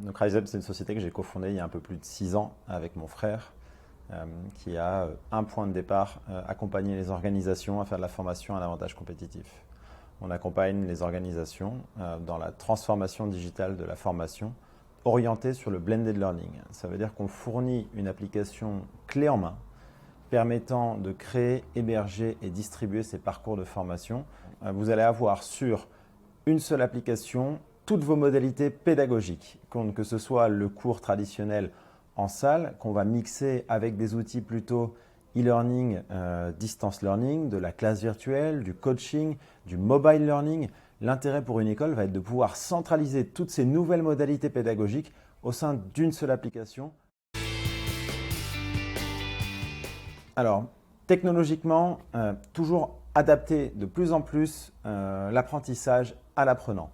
Donc RiseUp, c'est une société que j'ai cofondée il y a un peu plus de 6 ans avec mon frère, qui a un point de départ, accompagner les organisations à faire de la formation un avantage compétitif. On accompagne les organisations dans la transformation digitale de la formation orientée sur le blended learning. Ça veut dire qu'on fournit une application clé en main permettant de créer, héberger et distribuer ces parcours de formation. Vous allez avoir sur une seule application toutes vos modalités pédagogiques, que ce soit le cours traditionnel en salle, qu'on va mixer avec des outils plutôt e-learning, distance learning, de la classe virtuelle, du coaching, du mobile learning. L'intérêt pour une école va être de pouvoir centraliser toutes ces nouvelles modalités pédagogiques au sein d'une seule application. Alors, technologiquement, toujours adapter de plus en plus l'apprentissage à l'apprenant.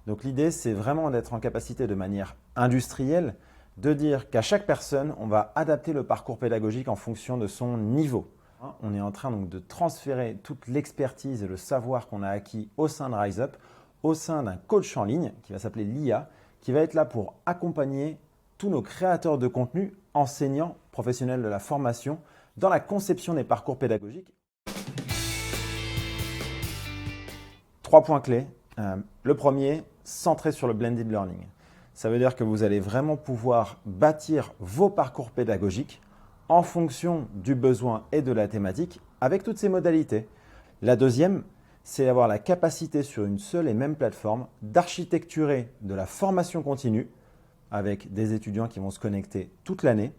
Donc l'idée, c'est vraiment d'être en capacité de manière industrielle de dire qu'à chaque personne, on va adapter le parcours pédagogique en fonction de son niveau. On est en train donc de transférer toute l'expertise et le savoir qu'on a acquis au sein de RiseUp, au sein d'un coach en ligne qui va s'appeler l'IA, qui va être là pour accompagner tous nos créateurs de contenu, enseignants, professionnels de la formation, dans la conception des parcours pédagogiques. 3 points clés. Le premier, centré sur le blended learning. Ça veut dire que vous allez vraiment pouvoir bâtir vos parcours pédagogiques en fonction du besoin et de la thématique avec toutes ces modalités. La deuxième, c'est avoir la capacité sur une seule et même plateforme d'architecturer de la formation continue avec des étudiants qui vont se connecter toute l'année,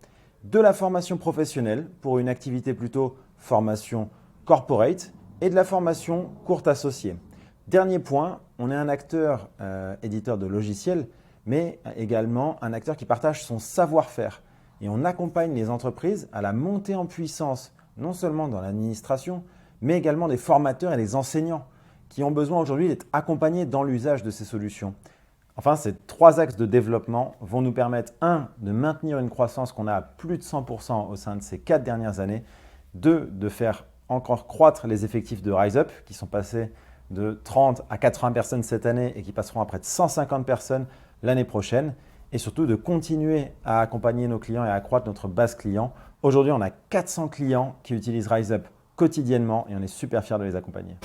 de la formation professionnelle pour une activité plutôt formation corporate et de la formation courte associée. Dernier point, on est un acteur éditeur de logiciels, mais également un acteur qui partage son savoir-faire. Et on accompagne les entreprises à la montée en puissance, non seulement dans l'administration, mais également des formateurs et des enseignants qui ont besoin aujourd'hui d'être accompagnés dans l'usage de ces solutions. Enfin, ces 3 axes de développement vont nous permettre, 1, de maintenir une croissance qu'on a à plus de 100% au sein de ces 4 dernières années, 2, de faire encore croître les effectifs de RiseUp qui sont passés de 30 à 80 personnes cette année et qui passeront à près de 150 personnes l'année prochaine, et surtout de continuer à accompagner nos clients et à accroître notre base client. Aujourd'hui, on a 400 clients qui utilisent RiseUp quotidiennement et on est super fiers de les accompagner.